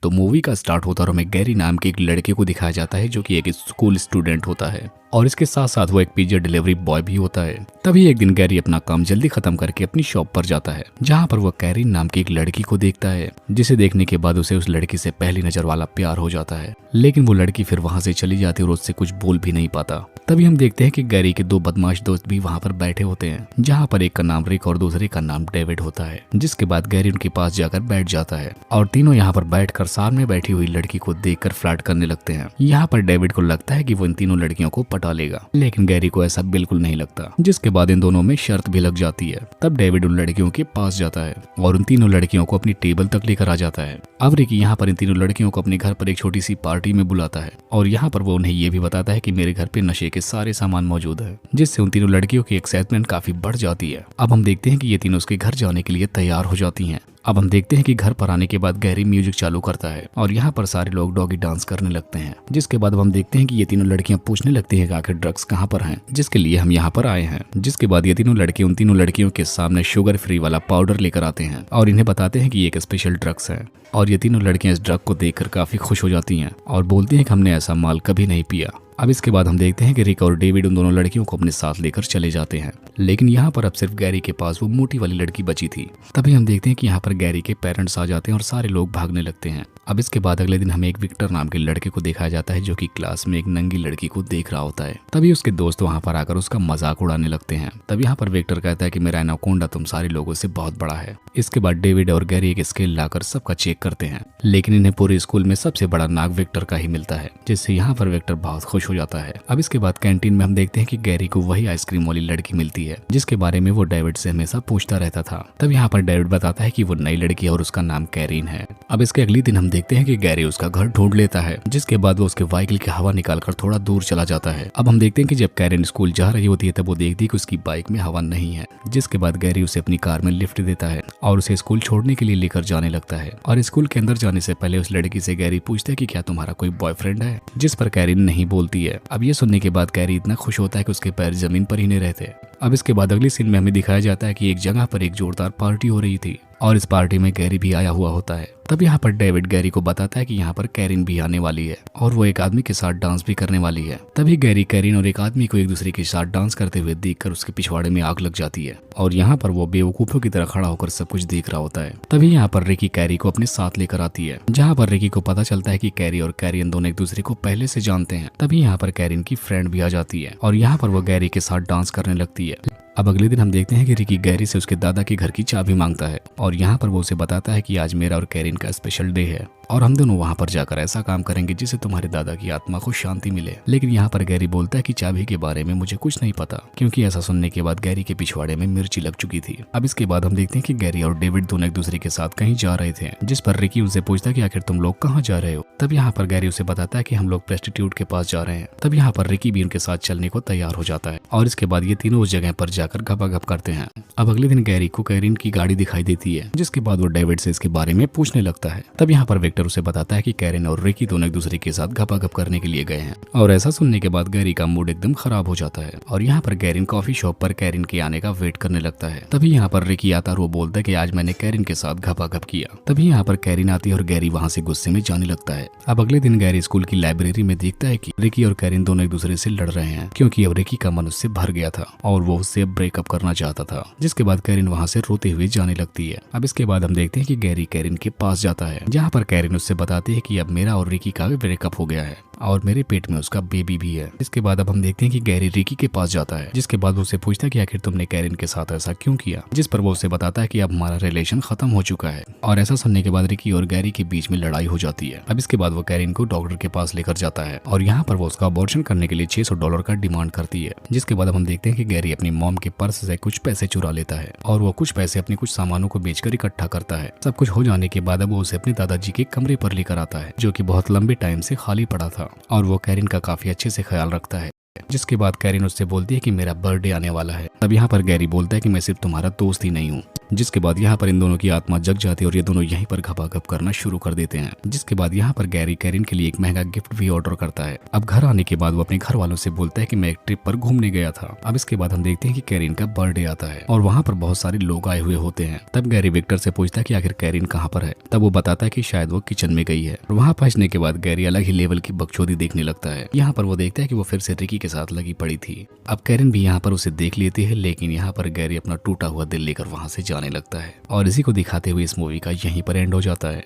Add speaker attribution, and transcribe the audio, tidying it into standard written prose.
Speaker 1: तो मूवी का स्टार्ट होता है और हमें गैरी नाम के एक लड़के को दिखाया जाता है जो कि एक स्कूल स्टूडेंट होता है और इसके साथ साथ वो एक पिज्जा डिलीवरी बॉय भी होता है। तभी एक दिन गैरी अपना काम जल्दी खत्म करके अपनी शॉप पर जाता है जहाँ पर वो कैरिन नाम की एक लड़की को देखता है, जिसे देखने के बाद उसे उस लड़की से पहली नजर वाला प्यार हो जाता है। लेकिन वो लड़की फिर वहाँ से चली जाती है और उससे कुछ बोल भी नहीं पाता। तभी हम देखते हैं कि गैरी के दो बदमाश दोस्त भी वहाँ पर बैठे होते हैं, जहाँ पर एक का नाम रिक और दूसरे का नाम डेविड होता है। जिसके बाद गैरी उनके पास जाकर बैठ जाता है और तीनों यहाँ पर बैठकर सामने बैठी हुई लड़की को देखकर फ्लर्ट करने लगते हैं। यहाँ पर डेविड को लगता है कि वो इन तीनों लड़कियों को पटा लेगा, लेकिन गैरी को ऐसा बिल्कुल नहीं लगता। जिसके बाद इन दोनों में शर्त भी लग जाती है। तब डेविड उन लड़कियों के पास जाता है और उन तीनों लड़कियों को अपनी टेबल तक लेकर आ जाता है। अब रिकी यहाँ पर इन तीनों लड़कियों को अपने घर पर एक छोटी सी पार्टी में बुलाता है और यहाँ पर वो उन्हें ये भी बताता है कि मेरे घर पे नशे के सारे सामान मौजूद है, जिससे उन तीनों लड़कियों की एक्साइटमेंट काफी बढ़ जाती है। अब हम देखते हैं कि ये तीनों उसके घर जाने के लिए तैयार हो जाती हैं। अब हम देखते हैं कि घर पर आने के बाद गैरी म्यूजिक चालू करता है और यहाँ पर सारे लोग डॉगी डांस करने लगते हैं। जिसके बाद हम देखते हैं कि ये तीनों लड़कियां पूछने लगती हैं कि आखिर ड्रग्स कहाँ पर हैं, जिसके लिए हम यहाँ पर आए हैं। जिसके बाद ये तीनों लड़के उन तीनों लड़कियों के सामने शुगर फ्री वाला पाउडर लेकर आते हैं और इन्हें बताते हैं कि ये एक स्पेशल ड्रग्स है। और ये तीनों लड़कियां इस ड्रग को देखकर काफी खुश हो जाती हैं और बोलती हैं कि हमने ऐसा माल कभी नहीं पिया। अब इसके बाद हम देखते हैं कि रिक और डेविड उन दोनों लड़कियों को अपने साथ लेकर चले जाते हैं, लेकिन यहाँ पर अब सिर्फ गैरी के पास वो मोटी वाली लड़की बची थी। तभी हम देखते हैं कि यहाँ पर गैरी के पेरेंट्स आ जाते हैं और सारे लोग भागने लगते हैं। अब इसके बाद अगले दिन हमें एक विक्टर नाम के लड़के को दिखाया जाता है जो कि क्लास में एक नंगी लड़की को देख रहा होता है। तभी उसके दोस्त वहाँ पर आकर उसका मजाक उड़ाने लगते हैं। तभी यहाँ पर विक्टर कहता है कि मेरा एनाकोंडा तुम सारे लोगों से बहुत बड़ा है। इसके बाद डेविड और गैरी एक स्केल लाकर सबका चेक करते हैं, लेकिन इन्हें पूरे स्कूल में सबसे बड़ा नाक विक्टर का ही मिलता है, जिससे यहाँ पर विक्टर बहुत खुश हो जाता है। अब इसके बाद कैंटीन में हम देखते हैं कि गैरी को वही आइसक्रीम वाली लड़की मिलती है जिसके बारे में वो डेविड से हमेशा पूछता रहता था। तब यहाँ पर डेविड बताता है कि वो नई लड़की है और उसका नाम कैरिन है। अब इसके अगले दिन हम देखते हैं कि गैरी उसका घर ढूंढ लेता है, जिसके बाद वो उसके व्हीकल की हवा निकालकर थोड़ा दूर चला जाता है। अब हम देखते हैं कि जब कैरिन स्कूल जा रही होती है तब वो देखती है कि उसकी बाइक में हवा नहीं है। जिसके बाद गैरी उसे अपनी कार में लिफ्ट देता है और उसे स्कूल छोड़ने के लिए लेकर जाने लगता है। और स्कूल के अंदर जाने से पहले उस लड़की से गैरी पूछता है कि क्या तुम्हारा कोई बॉयफ्रेंड है, जिस पर कैरिन नहीं बोलती है। अब ये सुनने के बाद कैरी इतना खुश होता है कि उसके पैर जमीन पर ही नहीं रहते। अब इसके बाद अगली सीन में हमें दिखाया जाता है कि एक जगह पर एक जोरदार पार्टी हो रही थी और इस पार्टी में गैरी भी आया हुआ होता है। तब यहाँ पर डेविड गैरी को बताता है कि यहाँ पर कैरिन भी आने वाली है और वो एक आदमी के साथ डांस भी करने वाली है। तभी गैरी कैरिन और एक आदमी को एक दूसरे के साथ डांस करते हुए देखकर उसके पिछवाड़े में आग लग जाती है और यहाँ पर वो बेवकूफों की तरह खड़ा होकर सब कुछ देख रहा होता है। तभी यहाँ पर रिकी कैरी को अपने साथ लेकर आती है, जहाँ पर रिकी को पता चलता है कि कैरी और कैरिन दोनों एक दूसरे को पहले से जानते हैं। तभी यहाँ पर कैरिन की फ्रेंड भी आ जाती है और यहाँ पर वो गैरी के साथ डांस करने लगती है। अब अगले दिन हम देखते हैं कि रिकी गैरी से उसके दादा के घर की चाबी मांगता है और यहाँ पर वो उसे बताता है कि आज मेरा और कैरिन का स्पेशल डे है और हम दोनों वहाँ पर जाकर ऐसा काम करेंगे जिससे तुम्हारे दादा की आत्मा को शांति मिले। लेकिन यहाँ पर गैरी बोलता है कि चाबी के बारे में मुझे कुछ नहीं पता, क्योंकि ऐसा सुनने के बाद गैरी के पिछवाड़े में मिर्ची लग चुकी थी। अब इसके बाद हम देखते हैं कि गैरी और डेविड दोनों एक दूसरे के साथ कहीं जा रहे थे, जिस पर रिकी उनसे पूछता है कि आखिर तुम लोग कहाँ जा रहे हो। तब यहाँ पर गैरी उसे बताता है कि हम लोग प्रेस्टिट्यूट के पास जा रहे हैं। तब यहाँ पर रिकी भी उनके साथ चलने को तैयार हो जाता है और इसके बाद ये तीनों उस जगह पर जाकर घपाघप करते हैं। अब अगले दिन गैरी को कैरिन की गाड़ी दिखाई देती है, जिसके बाद वो डेविड से इसके बारे में पूछने लगता है। तब यहाँ पर विक्टर उसे बताता है कि कैरिन और रिकी दोनों एक दूसरे के साथ घपाघप करने के लिए गए हैं और ऐसा सुनने के बाद गैरी का मूड एकदम खराब हो जाता है और यहाँ पर कैरिन कॉफी शॉप पर कैरिन के आने का वेट करने लगता है। तभी यहाँ पर रिकी आता और वो बोलता है कि आज मैंने कैरिन के साथ घपाघप किया। तभी यहाँ पर कैरिन आती है और गैरी वहाँ से गुस्से में जाने लगता है। अब अगले दिन गैरी स्कूल की लाइब्रेरी में देखता है कि रिकी और कैरिन दोनों एक दूसरे से लड़ रहे हैं, क्योंकि अब रिकी का मन उससे भर गया था और वो उससे ब्रेकअप करना चाहता था। जिसके बाद कैरिन वहाँ से रोते हुए जाने लगती है। अब इसके बाद हम देखते हैं कि गैरी कैरिन के पास जाता है, जहाँ पर कैरिन उससे बताती है कि अब मेरा और रिकी का भी ब्रेकअप हो गया है और मेरे पेट में उसका बेबी भी है। इसके बाद अब हम देखते हैं कि गैरी रिकी के पास जाता है, जिसके बाद वो उसे पूछता है कि आखिर तुमने कैरिन के साथ ऐसा क्यों किया, जिस पर वो उसे बताता है कि अब हमारा रिलेशन खत्म हो चुका है। और ऐसा सुनने के बाद रिकी और गैरी के बीच में लड़ाई हो जाती है। अब इसके बाद वो कैरिन को डॉक्टर के पास लेकर जाता है और यहाँ पर वो उसका अबॉर्शन करने के लिए $600 का डिमांड करती है। जिसके बाद हम देखते हैं कि गैरी अपनी मॉम के पर्स से कुछ पैसे चुरा लेता है और वो कुछ पैसे अपने कुछ सामानों को बेचकर इकट्ठा करता है। सब कुछ हो जाने के बाद अब वो उसे अपने दादाजी के कमरे पर लेकर आता है, जो कि बहुत लंबे टाइम से खाली पड़ा था और वो कैरिन का काफी अच्छे से ख्याल रखता है। जिसके बाद कैरिन उससे बोलती है कि मेरा बर्थडे आने वाला है। तब यहाँ पर गैरी बोलता है कि मैं सिर्फ तुम्हारा दोस्त ही नहीं हूँ। जिसके बाद यहाँ पर इन दोनों की आत्मा जग जाती है और ये दोनों यहीं पर घपाघप करना शुरू कर देते हैं। जिसके बाद यहाँ पर गैरी कैरिन के लिए एक महंगा गिफ्ट भी ऑर्डर करता है। अब घर आने के बाद वो अपने घर वालों से बोलता है कि मैं एक ट्रिप पर घूमने गया था। अब इसके बाद हम देखते हैं कि कैरिन का बर्थडे आता है और वहाँ पर बहुत सारे लोग आए हुए होते हैं। तब गैरी विक्टर से पूछता है कि आखिर कैरिन कहाँ पर है। तब वो बताता है कि शायद वो किचन में गई है। वहाँ पहुंचने के बाद गैरी अलग ही लेवल की बकचोदी देखने लगता है। यहाँ पर वो देखता है कि वो फिर से रिकी के साथ लगी पड़ी थी। अब कैरिन भी यहाँ पर उसे देख लेती है, लेकिन यहाँ पर गैरी अपना टूटा हुआ दिल लेकर वहाँ से जाने लगता है। और इसी को दिखाते हुए इस मूवी का यहीं पर एंड हो जाता है।